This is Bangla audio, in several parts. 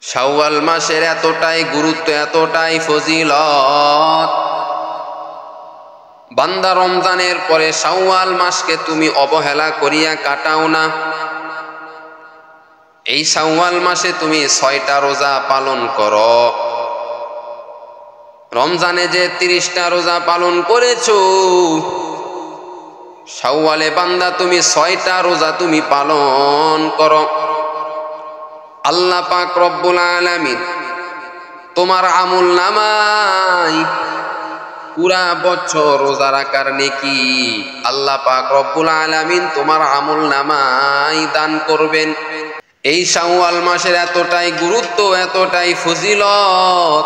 শাওয়াল মাসের এতটাই গুরুত্ব, এতটাই ফজিলত, বান্দা রমজানের পরে শাওয়াল মাসকে তুমি অবহেলা করিয়া কাটাও না। এই শাওয়াল মাসে তুমি 6টা রোজা পালন করো। রমজানে যে 30টা রোজা পালন করেছো, শাওয়ালে বান্দা তুমি 6টা রোজা তুমি পালন করো। আল্লাহ পাক রব্বুল আলামিন তোমার আমল নামায় পুরা বছর রোজা রাখার নেকি আল্লাহ পাক রব্বুল আলামিন তোমার আমল নামায় দান করবেন। এই শাওয়াল মাসের এতটাই গুরুত্ব, এতটাই ফজিলত।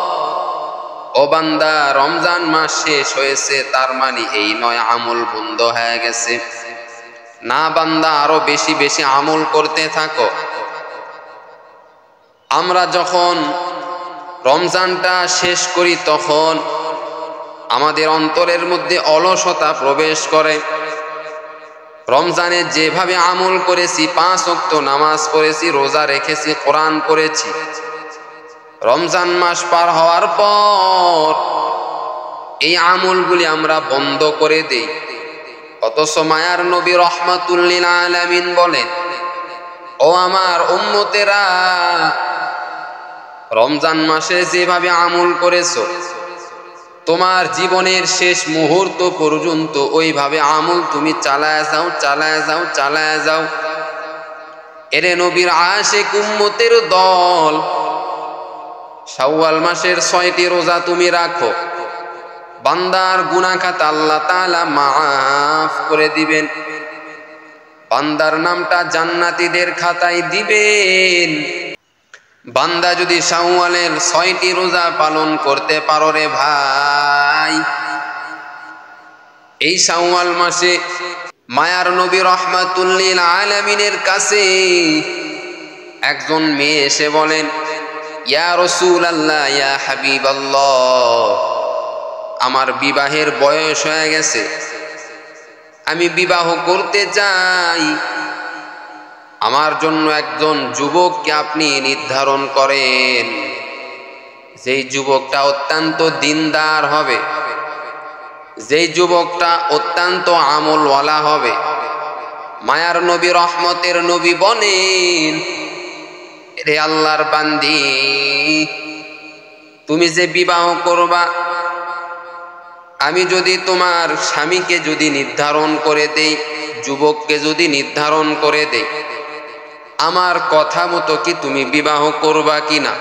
ও বান্দা, রমজান মাস শেষ হয়েছে তার মানে এই নয় আমল বন্ধ হয়ে গেছে। না বান্দা, আরো বেশি বেশি আমল করতে থাকো। আমরা যখন রমজানটা শেষ করি তখন আমাদের অন্তরের মধ্যে অলসতা প্রবেশ করে। রমজানে যেভাবে আমল করেছি, 5 ওয়াক্ত নামাজ পড়েছি, রোজা রেখেছি, কোরআন পড়েছি, রমজান মাস পার হওয়ার পর এই আমলগুলি আমরা বন্ধ করে দেই। অথচ মায়ার নবী রাহমাতুল লিল আলামিন বলেন, ও আমার উম্মতেরা, রমজান মাসে যেভাবে আমল করেছো, তোমার জীবনের শেষ মুহূর্ত পর্যন্ত ওইভাবে আমল তুমি চালায় যাও, চালায় যাও, চালায় যাও। এরে নবীর আশিক উম্মতের দল, শাওয়াল মাসের 6টি রোজা তুমি রাখো, বান্দার গুনাহ খাতা আল্লাহ তাআলা মাফ করে দিবেন। বান্দার নামটা জান্নাতীদের খাতায় দিবেন। বান্দা যদি শাওয়ালের 6টি রোজা পালন করতে পারো রে ভাই, এই শাওয়াল মাসে মায়ার নবী রাহমাতুল লিল আলামিনের কাছে একজন মেয়ে এসে বলেন, ইয়া রাসূলুল্লাহ, ইয়া হাবিবাল্লাহ, আমার বিবাহের বয়স হয়ে গেছে, আমি বিবাহ করতে চাই, আমার জন্য একজন যুবককে আপনি নির্ধারণ করেন, যেই যুবকটা অত্যন্ত দিনদার হবে, যেই যুবকটা অত্যন্ত আমলওয়ালা হবে। মায়ার নবী রহমতের নবী বলেন, রে আল্লাহর বান্দি, তুমি যে বিবাহ করবা, আমি যদি তোমার স্বামীকে যদি নির্ধারণ করে দেই, যুবককে যদি নির্ধারণ করে দেই, আমার কথা মতো কি তুমি বিবাহ করবা কিনা?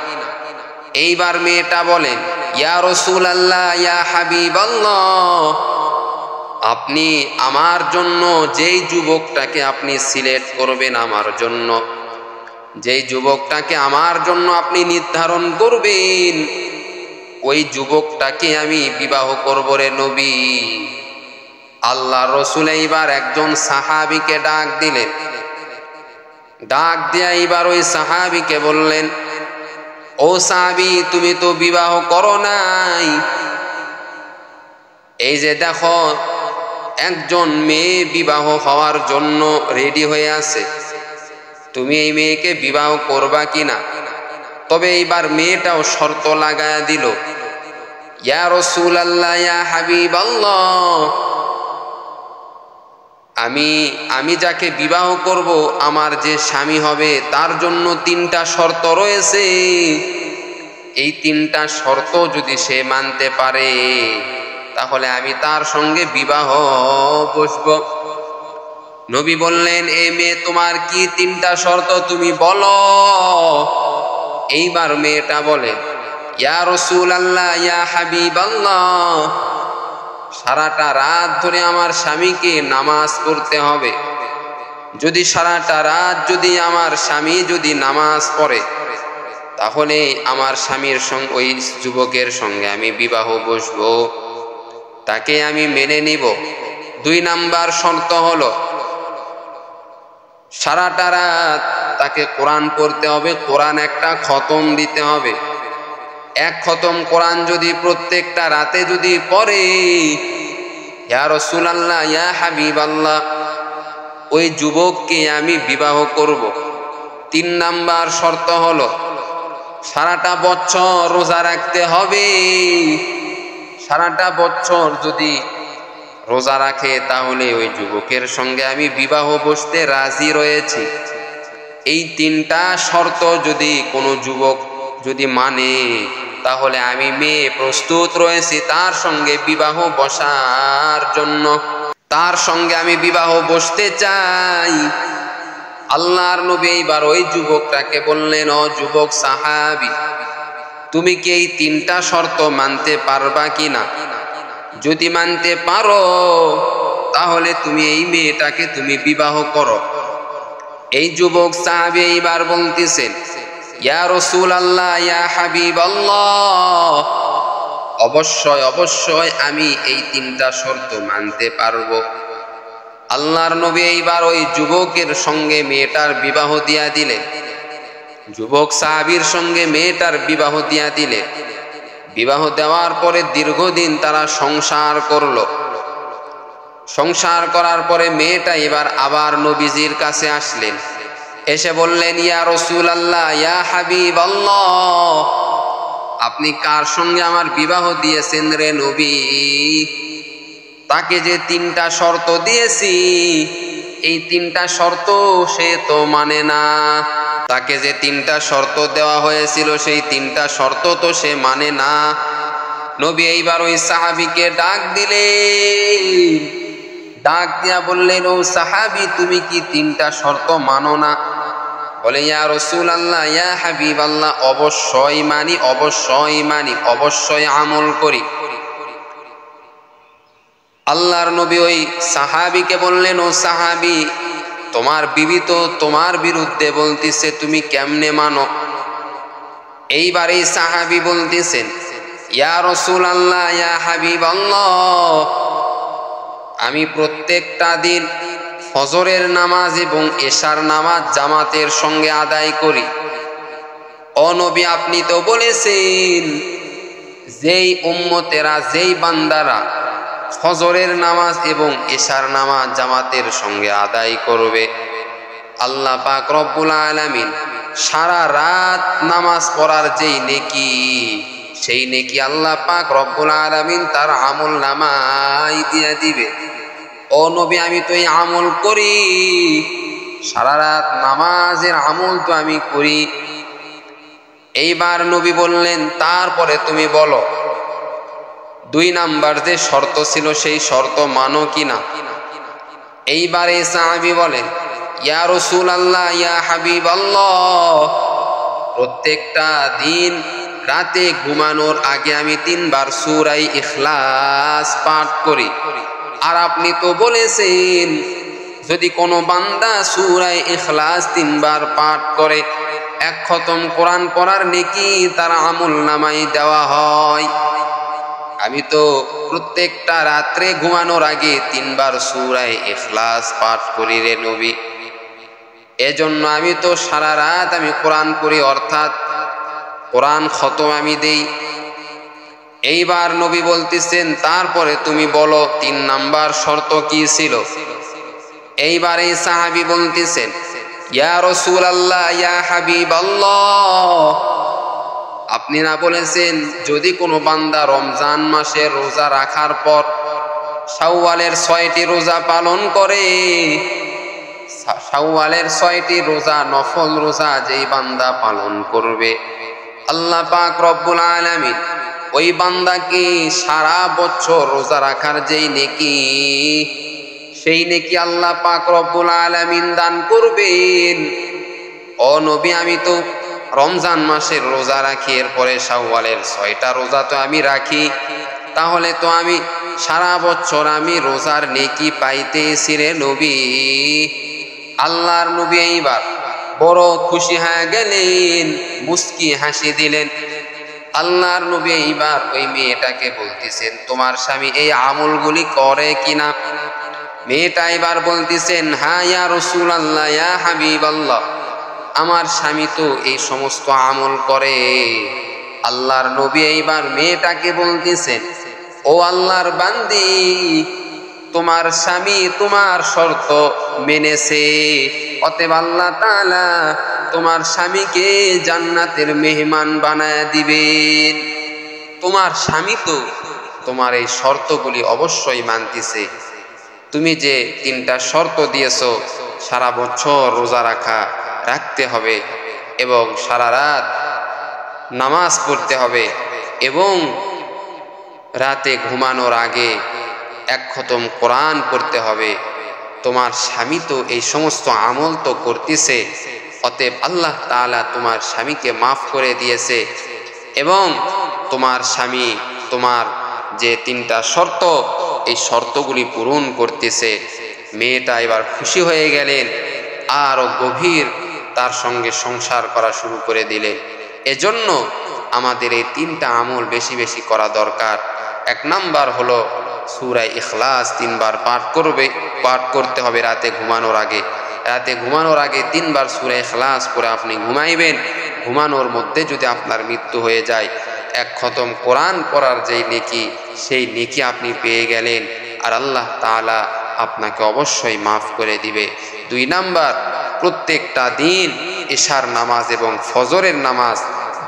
এইবার মেয়েটা বলেন, ইয়া রাসূলুল্লাহ, ইয়া হাবিবাল্লাহ, আপনি আমার জন্য যেই যুবকটাকে আপনি সিলেক্ট করবেন, আমার জন্য যেই যুবকটাকে আমার জন্য আপনি নির্ধারণ করবেন, ওই যুবকটাকে আমি বিবাহ করব রে নবী। আল্লাহ রসুল এইবার একজন সাহাবীকে ডাক দিলেন। ডাক দিয়া এইবার ওই সাহাবীকে বললেন, ও সাহাবী, তুমি তো বিবাহ করো নাই, এই যে দেখো একজন মেয়ে বিবাহ হওয়ার জন্য রেডি হয়ে আছে, তুমি এই মেয়েকে বিবাহ করবা কিনা? তবে এইবার মেয়েটাও শর্ত লাগায়া দিল, ইয়া রাসূলুল্লাহ, ইয়া হাবিবাল্লাহ, আমি যাকে বিবাহ করব, আমার যে স্বামী হবে, তার জন্য 3টা শর্ত রয়েছে। এই 3টা শর্ত যদি সে মানতে পারে, তাহলে আমি তার সঙ্গে বিবাহ বসব। নবী বললেন, এই মেয়ে, তোমার কি 3টা শর্ত তুমি বলো। এইবার মেয়েটা বলে, ইয়া রাসূলুল্লাহ, ইয়া হাবিবাল্লাহ, সারাটা রাত ধরে আমার স্বামীকে নামাজ পড়তে হবে। যদি সারাটা রাত যদি আমার স্বামী যদি নামাজ পড়ে, তাহলে আমার স্বামীর সঙ্গে, ওই যুবকের সঙ্গে আমি বিবাহ বসবো, তাকে আমি মেনে নিব। 2 নাম্বার শর্ত হলো, সারাটা রাত তাকে কোরআন পড়তে হবে, কোরআন একটা খতম দিতে হবে। 1 খতম কোরআন যদি প্রত্যেকটা রাতে যদি পড়ে, ইয়া রাসূলুল্লাহ, ইয়া হাবিবাল্লাহ, ওই যুবককে আমি বিবাহ করব। 3 নাম্বার শর্ত হলো, সারাটা বছর রোজা রাখতে হবে। সারাটা বছর যদি রোজা রাখে তাহলে ওই যুবকের সঙ্গে আমি বিবাহ বসতে রাজি রয়েছি। এই তিনটা শর্ত যদি কোনো যুবক যদি মানে, তাহলে আমি মেয়ে প্রস্তুত রয়েছি তার সঙ্গে বিবাহ বসার জন্য। তার সঙ্গে আমি বিবাহ বসতে চাই। আল্লাহর নবী এইবার ওই যুবকটাকে বললেন, ও যুবক সাহাবী, তুমি কি এই তিনটা শর্ত মানতে পারবা কিনা? যদি মানতে পারো তাহলে তুমি এই মেয়েটাকে তুমি বিবাহ করো। এই যুবক সাহাবী এইবার বলতেছেন, ইয়া রাসূলুল্লাহ, ইয়া হাবিবাল্লাহ, অবশ্যই অবশ্যই আমি এই তিনটা শর্ত মানতে পারবো। আল্লাহর নবী এইবার ওই যুবকের সঙ্গে মেয়েটার বিবাহ দিয়া দিলেন। যুবক সাহাবীর সঙ্গে মেয়েটার বিবাহ দিয়া দিলেন। বিবাহ দেওয়ার পরে দীর্ঘদিন তারা সংসার করলো। সংসার করার পরে মেয়েটা এবার আবার নবীজির কাছে আসলেন। এসে বললেন, ইয়া রাসূলুল্লাহ, ইয়া হাবিবাল্লাহ, আপনি কার সঙ্গে আমার বিবাহ দিয়েছেন রে নবী? তাকে যে তিনটা শর্ত দিয়েছি, এই তিনটা শর্ত সে তো মানে না। তাকে যে তিনটা শর্ত দেওয়া হয়েছিল সেই তিনটা শর্ত তো সে মানে না। নবী এইবার ওই সাহাবীকে ডাক দিলেন। ডাক দিয়া বললেন, ও সাহাবী, তুমি কি তিনটা শর্ত মানো না? বলে, ইয়া রাসূলুল্লাহ, ইয়া হাবিবাল্লাহ, অবশ্যই মানি, অবশ্যই মানি, অবশ্যই আমল করি। আল্লাহর নবী ওই সাহাবীকে বললেন, ও সাহাবী, তোমার বিবি তো তোমার বিরুদ্ধে বলতেছে, তুমি কেমনে মানো? এইবার এই সাহাবী বলতেছেন, ইয়া রাসূলুল্লাহ, ইয়া হাবিবাল্লাহ, আমি প্রত্যেকটা দিন ফজরের নামাজ এবং এশার নামাজ জামাতের সঙ্গে আদায় করি। ও নবী, আপনি তো বলেছেন যেই উম্মতেরা, যেই বান্দারা ফজরের নামাজ এবং এশার নামাজ জামাতের সঙ্গে আদায় করবে, আল্লাহ পাক রব্বুল আলামিন সারা রাত নামাজ পড়ার যেই নেকি, সেই নেকি আল্লাহ পাক রব্বুল আলামিন তার আমল নামায় দিয়ে দিবে। ও নবী, আমি তো এই আমল করি, সারা রাত নামাজের আমল তো আমি করি। এইবার নবী বললেন, তারপরে তুমি বলো 2 নাম্বার যে শর্ত ছিল সেই শর্ত মানো কিনা? এইবার এই সাহাবী বলেন, ইয়া রাসূলুল্লাহ, ইয়া হাবিবাল্লাহ, প্রত্যেকটা দিন রাতে ঘুমানোর আগে আমি 3 বার সূরা ইখলাস পাঠ করি। আর আপনি তো বলেছেন যদি কোনো বান্দা সূরা ইখলাস 3 বার পাঠ করে 1 খতম কোরআন পড়ার নেকি তার আমল নামায় দেওয়া হয়। আমি তো প্রত্যেকটা রাত্রে ঘুমানোর আগে 3 বার সূরা ইখলাস পাঠ করি রে নবী। এজন্য আমি তো সারা রাত আমি কোরআন পড়ি, অর্থাৎ কোরআন খতম আমি দেই। এইবার নবী বলতেছেন, তারপরে তুমি বলো 3 নাম্বার শর্ত কি ছিল? এইবার এই সাহাবী বলতেছেন, ইয়া রাসূলুল্লাহ, ইয়া হাবিবাল্লাহ, আপনি না বলেছেন যদি কোনো বান্দা রমজান মাসে রোজা রাখার পর শাওয়ালের 6টি রোজা পালন করে, শাওয়ালের 6টি রোজা নফল রোজা যেই বান্দা পালন করবে, আল্লাহ পাক রব্বুল আলামিন ওই বান্দাকে সারা বছর রোজা রাখার যেই নেকি, সেই নেকি আল্লাহ পাক রব্বুল আলামিন দান করবেন। ও নবী, আমি তো রমজান মাসের রোজা রাখি, এরপরে শাওয়ালের 6টা রোজা তো আমি রাখি, তাহলে তো আমি সারা বছর আমি রোজার নেকি পাইতেছি রে নবী। আল্লাহর নবী এইবার বড় খুশি হয়ে গেলেন, মুস্কি হাসি দিলেন। আল্লাহর নবী এইবার ওই মেয়েটাকে বলতেছেন, তোমার স্বামী এই আমলগুলি করে কিনা? মেয়েটা এবার বলতেছেন, হ্যাঁ ইয়া রাসূলুল্লাহ, ইয়া হাবিবাল্লাহ, আমার স্বামী তো এই সমস্ত আমল করে। আল্লাহর নবী এইবার মেয়েটাকে বলতেছেন, ও আল্লাহর বান্দি, তোমার স্বামী তোমার শর্ত মেনেছে, অতএব আল্লাহ তাআলা তোমার স্বামীকে জান্নাতের মেহমান বানায় দিবেন। তোমার স্বামী তো তোমার এই শর্তগুলি অবশ্যই মানতেছে। তুমি যে 3টা শর্ত দিয়েছো, সারা বছর রোজা রাখতে হবে এবং সারা রাত নামাজ পড়তে হবে এবং রাতে ঘুমানোর আগে 1 খতম কোরআন পড়তে হবে, তোমার স্বামী তো এই সমস্ত আমল তো করতেছে, অতএব আল্লাহ তাআলা তোমার স্বামীকে মাফ করে দিয়েছে এবং তোমার স্বামী তোমার যে 3টা শর্ত, এই শর্তগুলি পূরণ করতেছে। মেয়েটা এবার খুশি হয়ে গেলেন, আরও গভীর তার সঙ্গে সংসার করা শুরু করে দিলেন। এজন্য আমাদের এই 3টা আমল বেশি বেশি করা দরকার। 1 নাম্বার হলো সূরা ইখলাস 3 বার পাঠ করতে হবে রাতে ঘুমানোর আগে। রাতে ঘুমানোর আগে 3 বার সূরা ইখলাস পড়ে আপনি ঘুমাইবেন। ঘুমানোর মধ্যে যদি আপনার মৃত্যু হয়ে যায়, 1 খতম কোরআন পড়ার যেই নেকি, সেই নেকি আপনি পেয়ে গেলেন, আর আল্লাহ তাআলা আপনাকে অবশ্যই মাফ করে দিবে। 2 নাম্বার, প্রত্যেকটা দিন এশার নামাজ এবং ফজরের নামাজ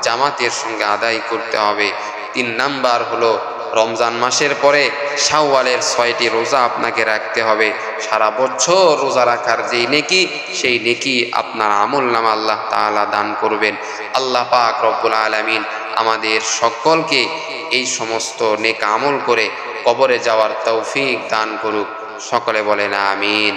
জামাতের সঙ্গে আদায় করতে হবে। 3 নাম্বার হলো রমজান মাসের পরে শাওয়ালের 6টি রোজা আপনাকে রাখতে হবে। সারা বছর রোজা রাখার যেই নেকি, সেই নেকি আপনার আমলনামা আল্লাহ তাআলা দান করবেন। আল্লাহ পাক রব্বুল আলামিন আমাদের সকলকে এই সমস্ত নেক আমল করে কবরে যাওয়ার তৌফিক দান করুক। সকলে বলেন আমিন।